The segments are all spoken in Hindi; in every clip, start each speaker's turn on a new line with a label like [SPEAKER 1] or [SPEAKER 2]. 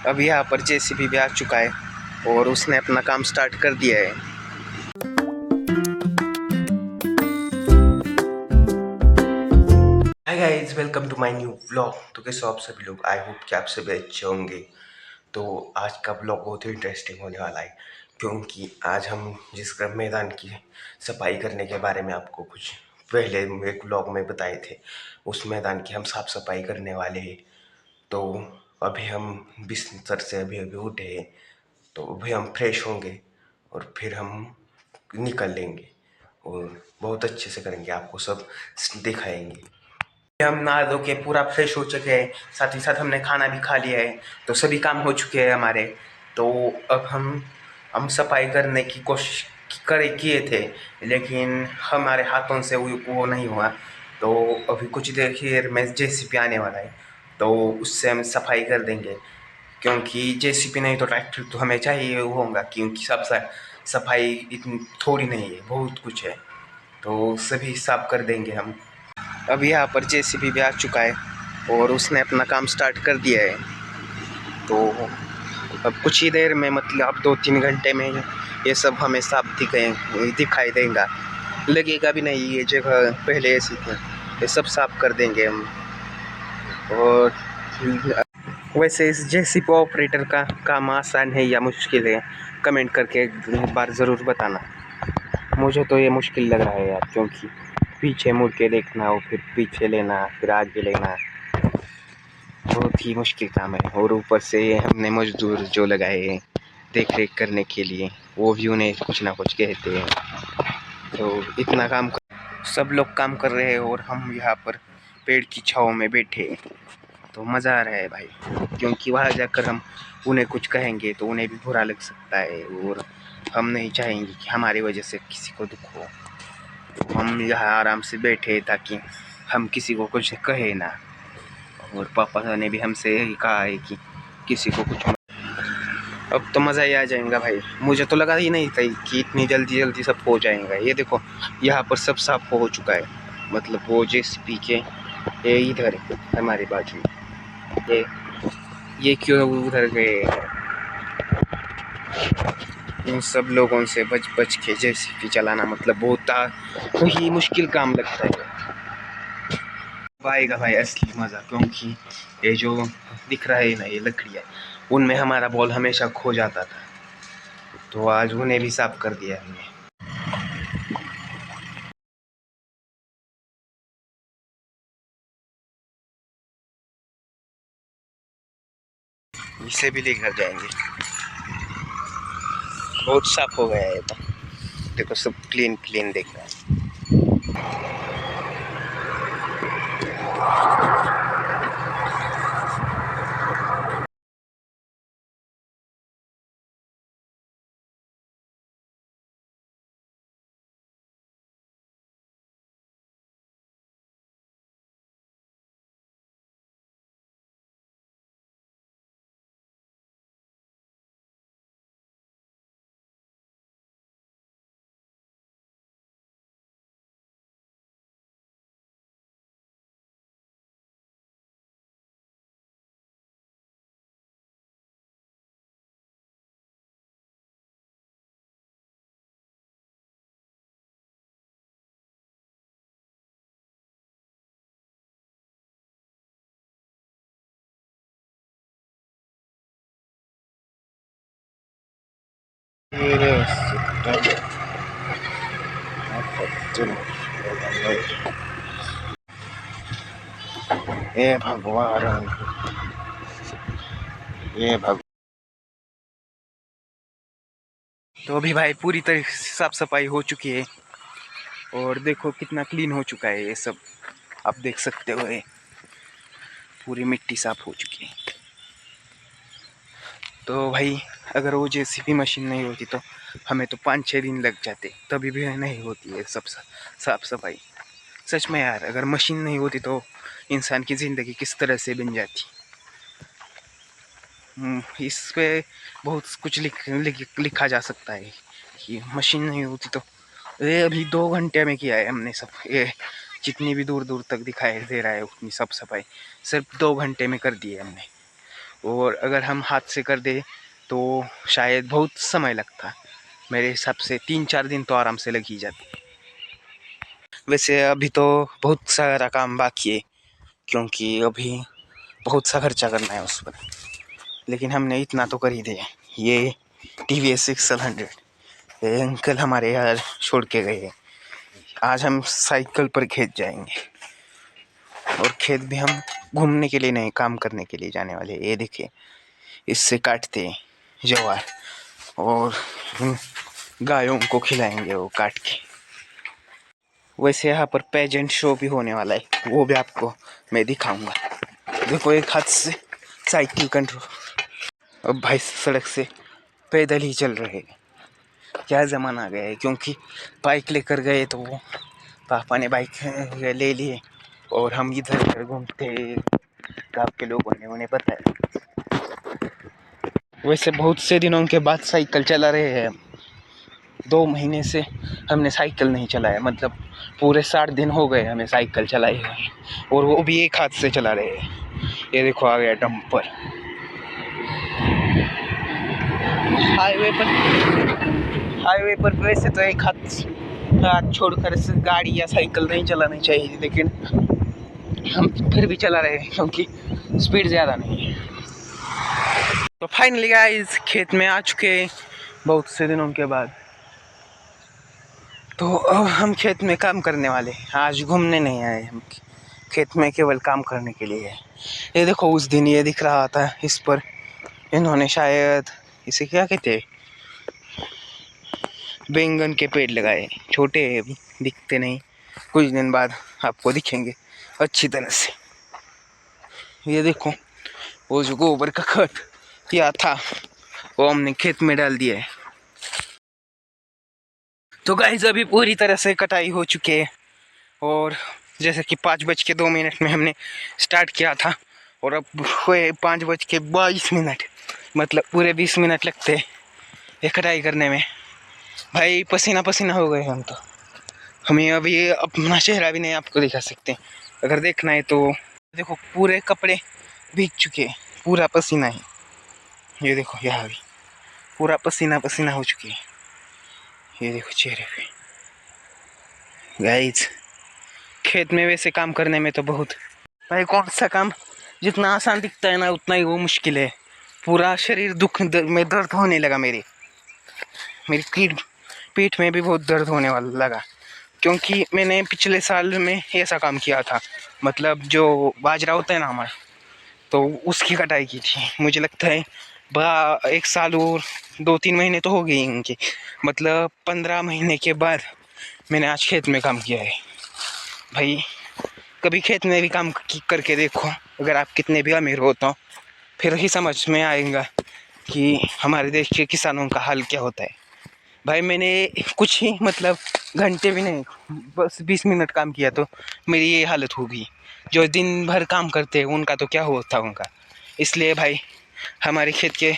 [SPEAKER 1] अब यहाँ पर जेसीबी भी आ चुका है और उसने अपना काम स्टार्ट कर दिया है। Hi guys, welcome to my new vlog. तो कैसे हो आप सभी लोग? आई होप कि आप सभी अच्छे होंगे। तो आज का व्लॉग बहुत ही इंटरेस्टिंग होने वाला है, क्योंकि आज हम जिस मैदान की सफाई करने के बारे में आपको कुछ पहले एक व्लॉग में बताए थे, उस मैदान की हम साफ सफाई करने वाले हैं। तो अभी हम बिस्तर से अभी अभी उठे हैं, तो अभी हम फ्रेश होंगे और फिर हम निकल लेंगे और बहुत अच्छे से करेंगे, आपको सब दिखाएंगे। हम नहा धो के पूरा फ्रेश हो चुके हैं, साथ ही साथ हमने खाना भी खा लिया है, तो सभी काम हो चुके हैं हमारे। तो अब हम सफाई करने की कोशिश किए थे, लेकिन हमारे हाथों से वो नहीं हुआ। तो अभी कुछ देर में जेसीबी आने वाला है, तो उससे हम सफाई कर देंगे, क्योंकि जेसीबी नहीं तो ट्रैक्टर तो हमें चाहिए होगा, क्योंकि सब सफाई इतनी थोड़ी नहीं है, बहुत कुछ है। तो सभी साफ कर देंगे हम। अब यहाँ पर जेसीबी भी आ चुका है और उसने अपना काम स्टार्ट कर दिया है। तो अब कुछ ही देर में, मतलब 2-3 घंटे में ये सब हमें साफ दिखाई देगा। लगेगा भी नहीं ये जगह पहले ऐसी थी। ये सब साफ कर देंगे हम। और वैसे इस जेसीबी ऑपरेटर का काम आसान है या मुश्किल है, कमेंट करके एक बार ज़रूर बताना। मुझे तो ये मुश्किल लग रहा है यार, क्योंकि पीछे मुड़ के देखना और फिर पीछे लेना फिर आगे लेना बहुत ही मुश्किल काम है। और ऊपर से हमने मजदूर जो लगाए हैं देख रेख करने के लिए, वो भी उन्हें कुछ ना कुछ कहते हैं। तो इतना काम सब लोग काम कर रहे हैं और हम यहाँ पर पेड़ की छाँव में बैठे हैं। तो मज़ा आ रहा है भाई, क्योंकि वहाँ जाकर हम उन्हें कुछ कहेंगे तो उन्हें भी बुरा लग सकता है, और हम नहीं चाहेंगे कि हमारी वजह से किसी को दुख हो। तो हम यहाँ आराम से बैठे ताकि हम किसी को कुछ कहे ना। और पापा ने भी हमसे यही कहा है कि किसी को कुछ अब तो मज़ा ही आ जाएगा भाई। मुझे तो लगा ही नहीं था कि इतनी जल्दी जल्दी सब हो जाएगा। ये देखो यहाँ पर सब साफ हो चुका है, मतलब वो जेसीबी के ये इधर है हमारे बाजू में। ये क्यों उधर गए? इन सब लोगों से बच बच के जेसीबी चलाना मतलब बहुत ही मुश्किल काम लगता है। आएगा भाई असली मज़ा, क्योंकि ये जो दिख रहा है ना, ये लकड़ियाँ, उनमें हमारा बॉल हमेशा खो जाता था। तो आज उन्हें भी साफ कर दिया हमने। इसे भी लेकर जाएंगे। बहुत साफ हो गया है तो देखो, सब क्लीन क्लीन दिख रहा है। ये भगवान, ये भगवान। तो अभी भाई पूरी तरह से साफ सफाई हो चुकी है और देखो कितना क्लीन हो चुका है ये सब। आप देख सकते हो ये पूरी मिट्टी साफ हो चुकी है। तो भाई अगर वो जेसीबी मशीन नहीं होती तो हमें तो 5-6 दिन लग जाते, तभी भी नहीं होती है सब साफ सफाई। सच में यार, अगर मशीन नहीं होती तो इंसान की ज़िंदगी किस तरह से बन जाती। इस पे बहुत कुछ लिखा जा सकता है कि मशीन नहीं होती तो। ये अभी 2 घंटे में किया है हमने सब, ये जितनी भी दूर दूर तक दिखाई दे रहा है उतनी सब सफाई सिर्फ 2 घंटे में कर दी है हमने। और अगर हम हाथ से कर दे तो शायद बहुत समय लगता। मेरे हिसाब से 3-4 दिन तो आराम से लग ही जाते। वैसे अभी तो बहुत सारा काम बाकी है, क्योंकि अभी बहुत सा खर्चा करना है उस पर, लेकिन हमने इतना तो कर ही दिया। ये TVS एक्सल 100 ये अंकल हमारे यार छोड़ के गए हैं। आज हम साइकिल पर खेत जाएंगे, और खेत भी हम घूमने के लिए नहीं, काम करने के लिए जाने वाले। ये देखिए, इससे काटते हैं ज्वार और गायों को खिलाएंगे वो काट के। वैसे यहाँ पर पेजेंट शो भी होने वाला है, वो भी आपको मैं दिखाऊंगा। देखो, एक हाथ से साइकिल कंट्रोल। अब भाई सड़क से पैदल ही चल रहे हैं। क्या ज़माना आ गया है, क्योंकि बाइक लेकर गए तो पापा ने बाइक ले लिए और हम इधर उधर घूमते। गाँव के लोगों ने उन्हें पता है। वैसे बहुत से दिनों के बाद साइकिल चला रहे हैं। 2 महीने से हमने साइकिल नहीं चलाया, मतलब पूरे 60 दिन हो गए हमें साइकिल चलाए हुए, और वो भी एक हाथ से चला रहे हैं। ये देखो आ गया डंपर। हाईवे पर वैसे तो एक हाथ छोड़कर गाड़ी या साइकिल नहीं चलानी चाहिए, लेकिन हम फिर भी चला रहे हैं क्योंकि स्पीड ज़्यादा नहीं है। तो फाइनली गाइस खेत में आ चुके बहुत से दिनों के बाद। तो अब हम खेत में काम करने वाले। आज घूमने नहीं आए हम, खेत में केवल काम करने के लिए है। ये देखो, उस दिन ये दिख रहा था, इस पर इन्होंने शायद इसे क्या कहते हैं, बैंगन के पेड़ लगाए। छोटे हैं अभी, दिखते नहीं, कुछ दिन बाद आपको दिखेंगे अच्छी तरह से। ये देखो, वो जो गोबर का खत किया था वो हमने खेत में डाल दिया है। तो गाइस अभी पूरी तरह से कटाई हो चुकी है, और जैसे कि 5:02 में हमने स्टार्ट किया था, और अब हुए 5:22, मतलब पूरे 20 मिनट लगते ये कटाई करने में। भाई पसीना पसीना हो गए हम तो। हमें अभी अपना चेहरा भी नहीं आपको दिखा सकते, अगर देखना है तो। देखो पूरे कपड़े भीग चुके हैं, पूरा पसीना है। ये देखो यहाँ भी पूरा पसीना पसीना हो चुकी है। ये देखो चेहरे पे। गाइस खेत में वैसे काम करने में तो बहुत, भाई कौन सा काम जितना आसान दिखता है ना उतना ही वो मुश्किल है। पूरा शरीर में दर्द होने लगा। मेरी पीठ में भी बहुत दर्द होने वाला लगा, क्योंकि मैंने पिछले साल में ऐसा काम किया था। मतलब जो बाजरा होता है ना हमारा, तो उसकी कटाई की थी। मुझे लगता है 1 साल और 2-3 महीने तो हो गए इनके, मतलब 15 महीने के बाद मैंने आज खेत में काम किया है। भाई कभी खेत में भी काम करके देखो, अगर आप कितने भी अमीर हो तो फिर ही समझ में आएगा कि हमारे देश के किसानों का हाल क्या होता है। भाई मैंने कुछ ही मतलब घंटे भी नहीं, बस 20 मिनट काम किया तो मेरी ये हालत होगी। जो दिन भर काम करते हैं उनका तो क्या होता उनका। इसलिए भाई हमारे खेत के,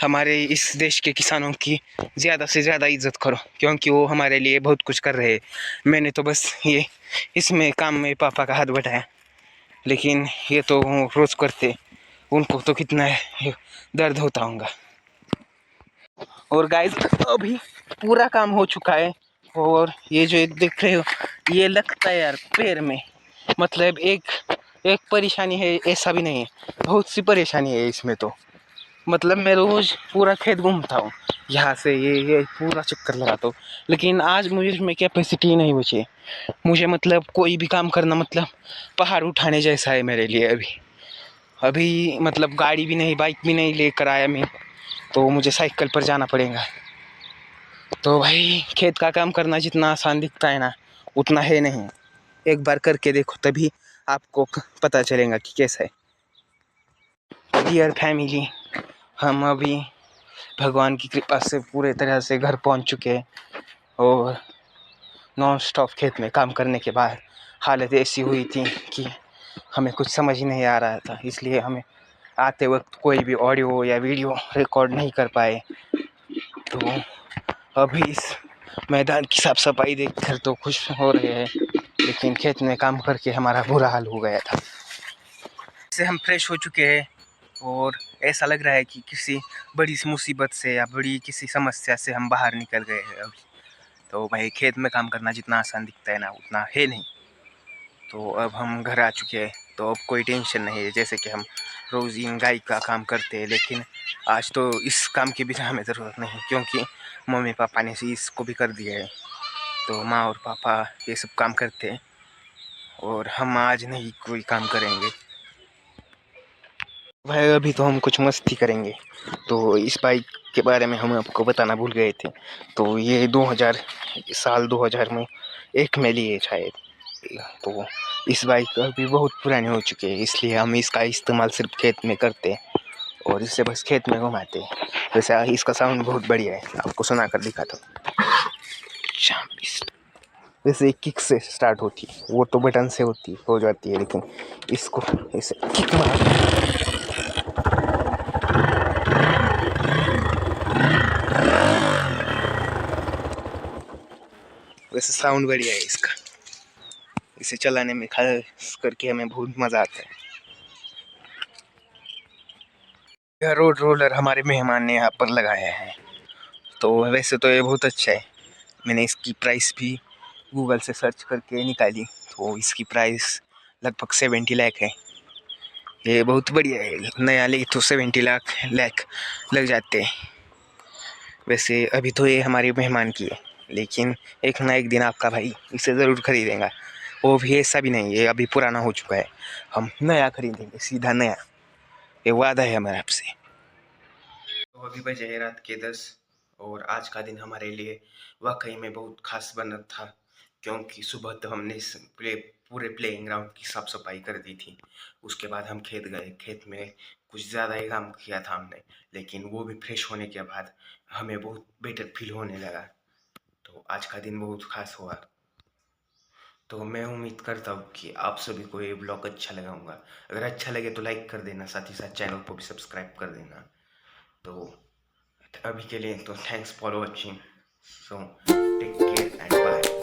[SPEAKER 1] हमारे इस देश के किसानों की ज़्यादा से ज़्यादा इज्जत करो, क्योंकि वो हमारे लिए बहुत कुछ कर रहे हैं। मैंने तो बस ये इसमें काम में पापा का हाथ बटाया, लेकिन ये तो रोज़ करते, उनको तो कितना दर्द होता होगा। और गाइस अभी पूरा काम हो चुका है, और ये जो देख रहे हो ये लगता है यार पैर में, मतलब एक परेशानी है ऐसा भी नहीं है, बहुत सी परेशानी है इसमें तो। मतलब मैं रोज़ पूरा खेत घूमता हूँ, यहाँ से ये पूरा चक्कर लगाता हूँ, लेकिन आज मुझे में कैपेसिटी नहीं बची। मुझे मतलब कोई भी काम करना मतलब पहाड़ उठाने जैसा है मेरे लिए। अभी मतलब गाड़ी भी नहीं, बाइक भी नहीं लेकर आया मैं, तो मुझे साइकिल पर जाना पड़ेगा। तो भाई खेत का काम करना जितना आसान दिखता है ना उतना है नहीं। एक बार करके देखो तभी आपको पता चलेगा कि कैसा है। डियर फैमिली, हम अभी भगवान की कृपा से पूरे तरह से घर पहुंच चुके हैं, और नॉन स्टॉप खेत में काम करने के बाद हालत ऐसी हुई थी कि हमें कुछ समझ ही नहीं आ रहा था, इसलिए हमें आते वक्त कोई भी ऑडियो या वीडियो रिकॉर्ड नहीं कर पाए। तो अभी इस मैदान की साफ सफाई देखकर तो खुश हो रहे हैं, लेकिन खेत में काम करके हमारा बुरा हाल हो गया था। इससे हम फ्रेश हो चुके हैं, और
[SPEAKER 2] ऐसा लग रहा है कि किसी बड़ी सी मुसीबत से या बड़ी किसी समस्या से हम बाहर निकल गए हैं अभी। तो भाई खेत में काम करना जितना आसान दिखता है ना उतना है नहीं। तो अब हम घर आ चुके हैं तो अब कोई टेंशन नहीं है, जैसे कि हम रोज़ इन गाय का काम करते हैं। लेकिन आज तो इस काम की भी हमें ज़रूरत नहीं, क्योंकि मम्मी पापा ने इसको भी कर दिया है। तो माँ और पापा ये सब काम करते हैं और हम आज नहीं कोई काम करेंगे भाई। अभी तो हम कुछ मस्ती करेंगे। तो इस बाइक के बारे में हम आपको बताना भूल गए थे। तो ये 2000 में एक में लिए शायद। तो इस बाइक अभी बहुत पुरानी हो चुकी है, इसलिए हम इसका इस्तेमाल सिर्फ खेत में करते हैं और इसे बस खेत में घुमाते हैं। वैसे इसका साउंड बहुत बढ़िया है, आपको सुना कर दिखाता हूँ। वैसे किक से स्टार्ट होती है, वो तो बटन से हो जाती है, लेकिन इसको इसे किक मार। वैसे साउंड बढ़िया है इसका, इसे चलाने में खास करके हमें बहुत मज़ा आता है। यह रोड रोलर हमारे मेहमान ने यहाँ पर लगाया है। तो वैसे तो ये बहुत अच्छा है। मैंने इसकी प्राइस भी गूगल से सर्च करके निकाली, तो इसकी प्राइस लगभग 70 लाख है। ये बहुत बढ़िया है, नया ले तो 70 लाख लग जाते हैं। वैसे अभी तो ये हमारे मेहमान की है, लेकिन एक ना एक दिन आपका भाई इसे ज़रूर खरीदेगा। वो भी ऐसा भी नहीं, ये अभी पुराना हो चुका है, हम नया खरीदेंगे, सीधा नया। ये वादा है हमारा आपसे। तो अभी बजे है रात के 10 और आज का दिन हमारे लिए वाकई में बहुत खास बना था, क्योंकि सुबह तो हमने पूरे प्लेइंग ग्राउंड की साफ सफाई कर दी थी। उसके बाद हम खेत गए, खेत में कुछ ज़्यादा ही काम किया था हमने, लेकिन वो भी फ्रेश होने के बाद हमें बहुत बेटर फील होने लगा। तो आज का दिन बहुत खास हुआ। तो मैं उम्मीद करता हूँ कि आप सभी को ये ब्लॉग अच्छा लगा होगा। अगर अच्छा लगे तो लाइक कर देना, साथ ही साथ चैनल को भी सब्सक्राइब कर देना। तो अभी के लिए तो thanks for watching, so take care and bye.